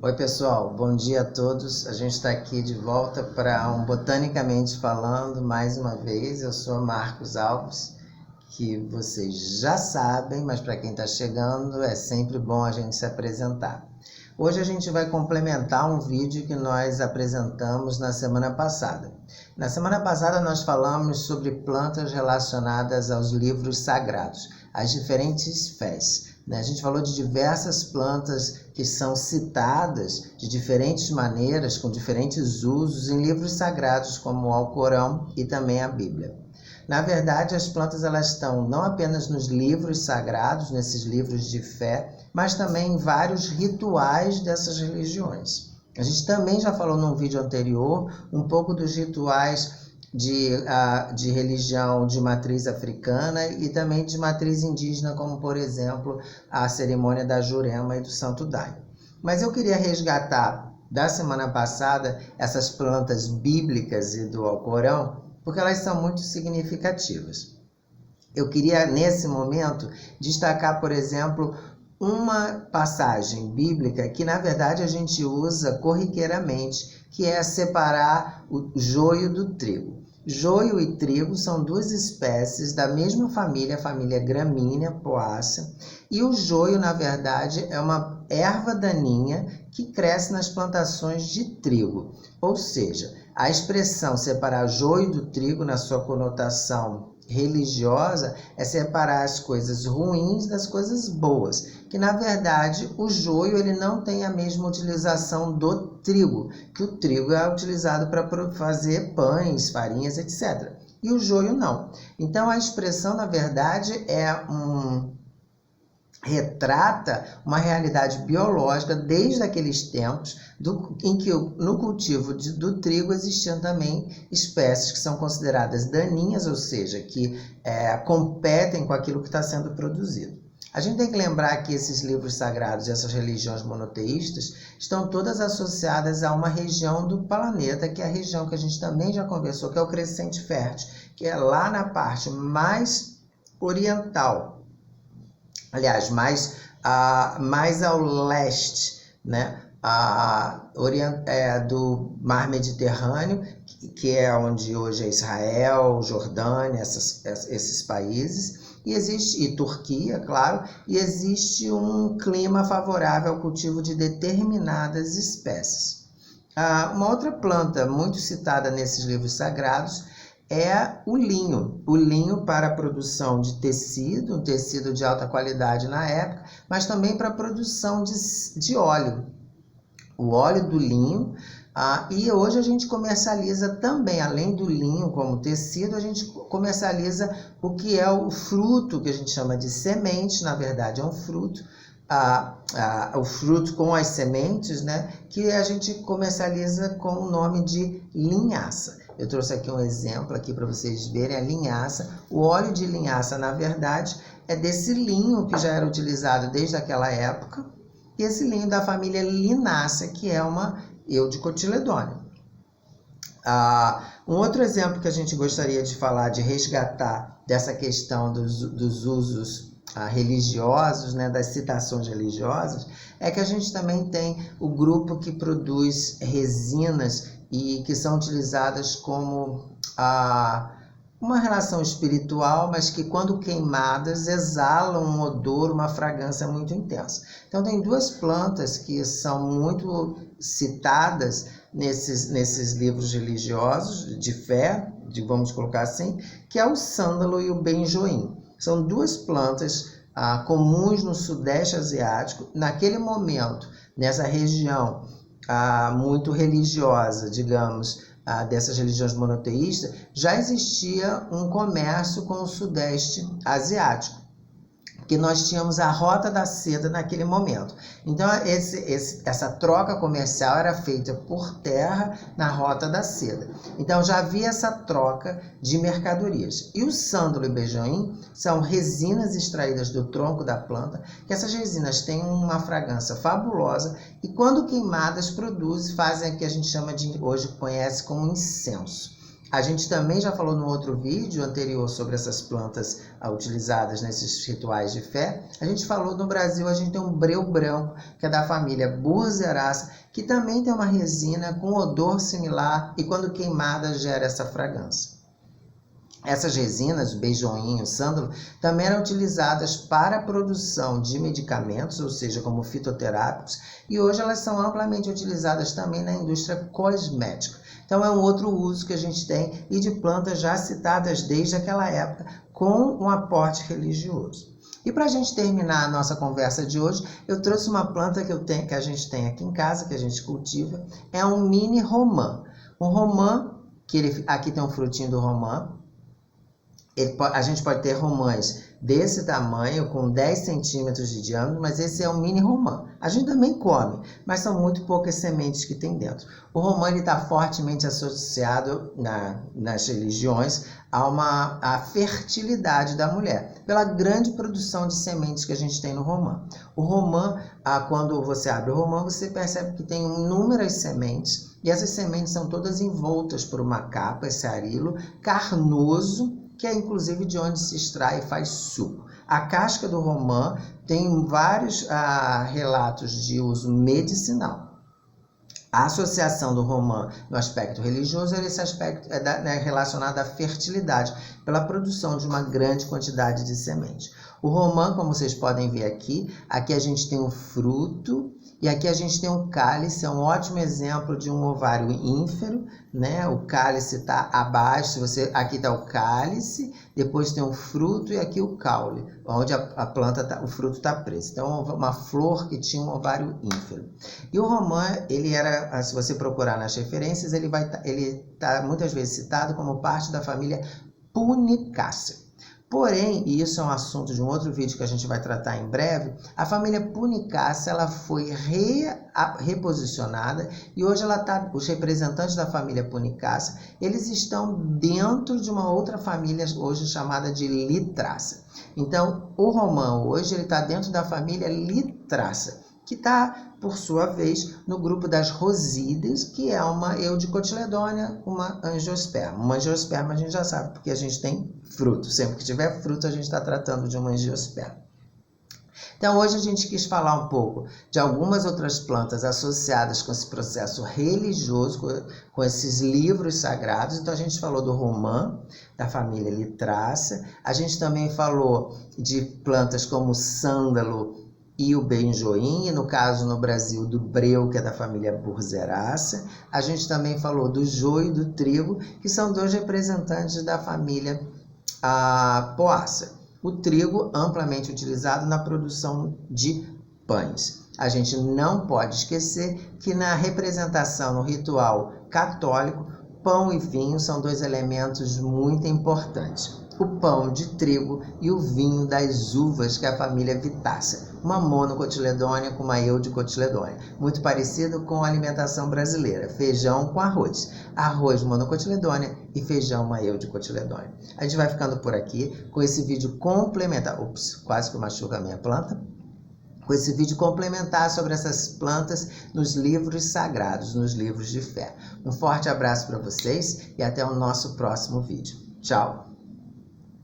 Oi pessoal, bom dia a todos. A gente está aqui de volta para um Botanicamente Falando mais uma vez. Eu sou Marcos Alves, que vocês já sabem, mas para quem está chegando é sempre bom a gente se apresentar. Hoje a gente vai complementar um vídeo que nós apresentamos na semana passada. Na semana passada nós falamos sobre plantas relacionadas aos livros sagrados, as diferentes fés. A gente falou de diversas plantas que são citadas de diferentes maneiras, com diferentes usos em livros sagrados como o Alcorão e também a Bíblia. Na verdade, as plantas elas estão não apenas nos livros sagrados, nesses livros de fé, mas também em vários rituais dessas religiões. A gente também já falou num vídeo anterior um pouco dos rituais de religião de matriz africana e também de matriz indígena, como por exemplo a cerimônia da Jurema e do Santo Daime. Mas eu queria resgatar da semana passada essas plantas bíblicas e do Alcorão, porque elas são muito significativas. Eu queria nesse momento destacar, por exemplo, uma passagem bíblica que na verdade a gente usa corriqueiramente, que é separar o joio do trigo. Joio e trigo são duas espécies da mesma família, a família gramínea, poácea, e o joio, na verdade, é uma erva daninha que cresce nas plantações de trigo. Ou seja, a expressão separar joio do trigo, na sua conotação religiosa, é separar as coisas ruins das coisas boas, que na verdade o joio ele não tem a mesma utilização do trigo, que o trigo é utilizado para fazer pães, farinhas, etc. E o joio não. Então a expressão na verdade retrata uma realidade biológica desde aqueles tempos em que no cultivo do trigo existiam também espécies que são consideradas daninhas, ou seja, que competem com aquilo que está sendo produzido. A gente tem que lembrar que esses livros sagrados e essas religiões monoteístas estão todas associadas a uma região do planeta, que é a região que a gente também já conversou, que é o crescente fértil, que é lá na parte mais oriental, aliás, mais ao leste, né? Do Mar Mediterrâneo, que é onde hoje é Israel, Jordânia, esses países, e Turquia, claro, e existe um clima favorável ao cultivo de determinadas espécies. Uma outra planta muito citada nesses livros sagrados é o linho para a produção de tecido, um tecido de alta qualidade na época, mas também para a produção de óleo, o óleo do linho. E hoje a gente comercializa também, além do linho como tecido, a gente comercializa o que é o fruto, que a gente chama de semente, na verdade é um fruto, o fruto com as sementes, né, que a gente comercializa com o nome de linhaça. Eu trouxe aqui um exemplo aqui para vocês verem a linhaça. O óleo de linhaça, na verdade, é desse linho que já era utilizado desde aquela época, e esse linho da família Linácea, que é uma Eudicotiledônea. Um outro exemplo que a gente gostaria de falar, de resgatar dessa questão dos usos religiosos, né, das citações religiosas, é que a gente também tem o grupo que produz resinas e que são utilizadas como uma relação espiritual, mas que quando queimadas exalam um odor, uma fragrância muito intensa. Então tem duas plantas que são muito citadas nesses livros religiosos de fé, vamos colocar assim, que é o sândalo e o benjoim. São duas plantas comuns no Sudeste Asiático. Naquele momento, nessa região muito religiosa, digamos, dessas religiões monoteístas, já existia um comércio com o Sudeste Asiático, que nós tínhamos a Rota da Seda naquele momento. Então, essa troca comercial era feita por terra na Rota da Seda. Então, já havia essa troca de mercadorias. E o sândalo e o benjoim são resinas extraídas do tronco da planta, que essas resinas têm uma fragrância fabulosa e, quando queimadas, fazem o que a gente chama hoje conhece como incenso. A gente também já falou no outro vídeo anterior sobre essas plantas utilizadas nesses rituais de fé. A gente falou no Brasil, a gente tem um breu branco, que é da família Burzeraceae, que também tem uma resina com odor similar e quando queimada gera essa fragrância. Essas resinas, beijoinho, sândalo, também eram utilizadas para a produção de medicamentos, ou seja, como fitoterápicos, e hoje elas são amplamente utilizadas também na indústria cosmética. Então é um outro uso que a gente tem e de plantas já citadas desde aquela época com um aporte religioso. E para a gente terminar a nossa conversa de hoje, eu trouxe uma planta que a gente tem aqui em casa, que a gente cultiva, é um mini romã. Um romã, aqui tem um frutinho do romã. A gente pode ter romãs desse tamanho, com 10 centímetros de diâmetro, mas esse é um mini romã. A gente também come, mas são muito poucas sementes que tem dentro. O romã está fortemente associado nas religiões à fertilidade da mulher, pela grande produção de sementes que a gente tem no romã. O romã, quando você abre o romã, você percebe que tem inúmeras sementes, e essas sementes são todas envoltas por uma capa, esse arilo carnoso, que é inclusive de onde se extrai e faz suco. A casca do romã tem vários relatos de uso medicinal. A associação do romã no aspecto religioso, esse aspecto é relacionado à fertilidade, pela produção de uma grande quantidade de semente. O romã, como vocês podem ver aqui a gente tem um fruto e aqui a gente tem um cálice, é um ótimo exemplo de um ovário ínfero, né? O cálice está abaixo, aqui está o cálice, depois tem o fruto e aqui o caule, onde a planta, o fruto está preso. Então, uma flor que tinha um ovário ínfero. E o romã, ele era, se você procurar nas referências, ele está muitas vezes citado como parte da família Punicaceae. Porém, e isso é um assunto de um outro vídeo que a gente vai tratar em breve, a família Punicaceae ela foi reposicionada e hoje os representantes da família Punicaceae, eles estão dentro de uma outra família hoje chamada de Lythraceae. Então, o romã hoje ele está dentro da família Lythraceae, que está, por sua vez, no grupo das rosídeas, que é uma Eudicotyledônia, uma angiosperma. Uma angiosperma a gente já sabe, porque a gente tem fruto. Sempre que tiver fruto, a gente está tratando de uma angiosperma. Então, hoje a gente quis falar um pouco de algumas outras plantas associadas com esse processo religioso, com esses livros sagrados. Então, a gente falou do romã, da família Lythraceae. A gente também falou de plantas como o sândalo e o benjoim, e no caso no Brasil do breu, que é da família Burzeraceae. A gente também falou do joio e do trigo, que são dois representantes da família Poaceae. O trigo amplamente utilizado na produção de pães. A gente não pode esquecer que na representação no ritual católico, pão e vinho são dois elementos muito importantes. O pão de trigo e o vinho das uvas, que é a família Vitácea, uma monocotiledônia com uma eudicotiledônia, muito parecido com a alimentação brasileira, feijão com arroz monocotiledônia e feijão uma eudicotiledônia. A gente vai ficando por aqui com esse vídeo complementar, quase que eu machuco a minha planta, com esse vídeo complementar sobre essas plantas nos livros sagrados, nos livros de fé. Um forte abraço para vocês e até o nosso próximo vídeo. Tchau!